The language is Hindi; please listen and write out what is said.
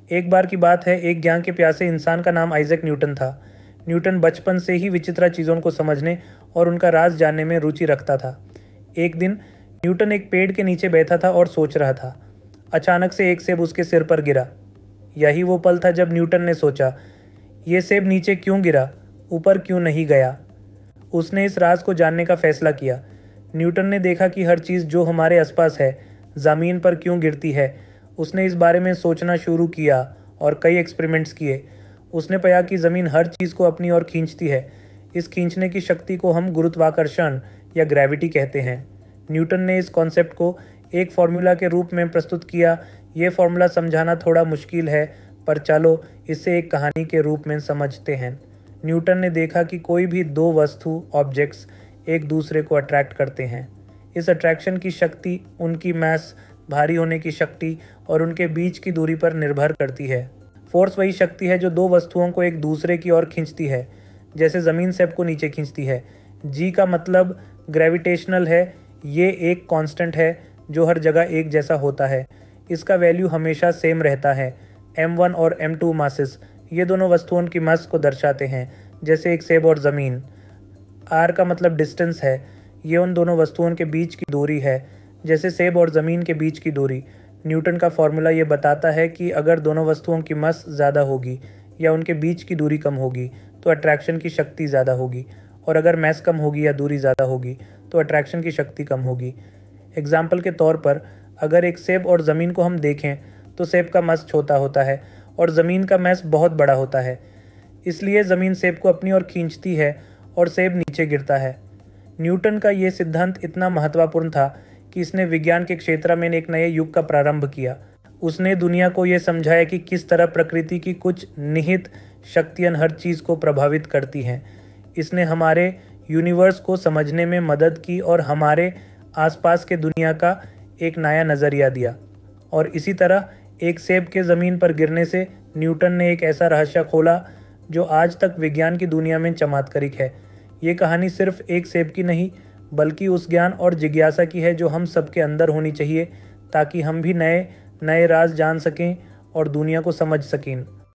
एक बार की बात है, एक ज्ञान के प्यासे इंसान का नाम आइजैक न्यूटन था। न्यूटन बचपन से ही विचित्र चीज़ों को समझने और उनका राज जानने में रुचि रखता था। एक दिन न्यूटन एक पेड़ के नीचे बैठा था और सोच रहा था। अचानक से एक सेब उसके सिर पर गिरा। यही वो पल था जब न्यूटन ने सोचा, ये सेब नीचे क्यों गिरा, ऊपर क्यों नहीं गया। उसने इस राज को जानने का फैसला किया। न्यूटन ने देखा कि हर चीज़ जो हमारे आसपास है, ज़मीन पर क्यों गिरती है। उसने इस बारे में सोचना शुरू किया और कई एक्सपेरिमेंट्स किए। उसने पाया कि ज़मीन हर चीज़ को अपनी ओर खींचती है। इस खींचने की शक्ति को हम गुरुत्वाकर्षण या ग्रेविटी कहते हैं। न्यूटन ने इस कॉन्सेप्ट को एक फार्मूला के रूप में प्रस्तुत किया। ये फार्मूला समझाना थोड़ा मुश्किल है, पर चलो इसे एक कहानी के रूप में समझते हैं। न्यूटन ने देखा कि कोई भी दो वस्तु ऑब्जेक्ट्स एक दूसरे को अट्रैक्ट करते हैं। इस अट्रैक्शन की शक्ति उनकी मास, भारी होने की शक्ति और उनके बीच की दूरी पर निर्भर करती है। फोर्स वही शक्ति है जो दो वस्तुओं को एक दूसरे की ओर खींचती है, जैसे ज़मीन सेब को नीचे खींचती है। जी का मतलब ग्रेविटेशनल है। ये एक कांस्टेंट है जो हर जगह एक जैसा होता है। इसका वैल्यू हमेशा सेम रहता है। m1 और m2 मासेस ये दोनों वस्तुओं की मास को दर्शाते हैं, जैसे एक सेब और ज़मीन। r का मतलब डिस्टेंस है। ये उन दोनों वस्तुओं के बीच की दूरी है, जैसे सेब और ज़मीन के बीच की दूरी। न्यूटन का फॉर्मूला ये बताता है कि अगर दोनों वस्तुओं की मास ज़्यादा होगी या उनके बीच की दूरी कम होगी तो अट्रैक्शन की शक्ति ज़्यादा होगी, और अगर मास कम होगी या दूरी ज़्यादा होगी तो अट्रैक्शन की शक्ति कम होगी। एग्जाम्पल के तौर पर अगर एक सेब और ज़मीन को हम देखें तो सेब का मास छोटा होता है और ज़मीन का मास बहुत बड़ा होता है। इसलिए ज़मीन सेब को अपनी ओर खींचती है और सेब नीचे गिरता है। न्यूटन का ये सिद्धांत इतना महत्वपूर्ण था कि इसने विज्ञान के क्षेत्र में एक नए युग का प्रारंभ किया। उसने दुनिया को ये समझाया कि किस तरह प्रकृति की कुछ निहित शक्तियाँ हर चीज़ को प्रभावित करती हैं। इसने हमारे यूनिवर्स को समझने में मदद की और हमारे आसपास के दुनिया का एक नया नज़रिया दिया। और इसी तरह एक सेब के ज़मीन पर गिरने से न्यूटन ने एक ऐसा रहस्य खोला जो आज तक विज्ञान की दुनिया में चमत्कारिक है। ये कहानी सिर्फ एक सेब की नहीं, बल्कि उस ज्ञान और जिज्ञासा की है जो हम सबके अंदर होनी चाहिए, ताकि हम भी नए नए राज जान सकें और दुनिया को समझ सकें।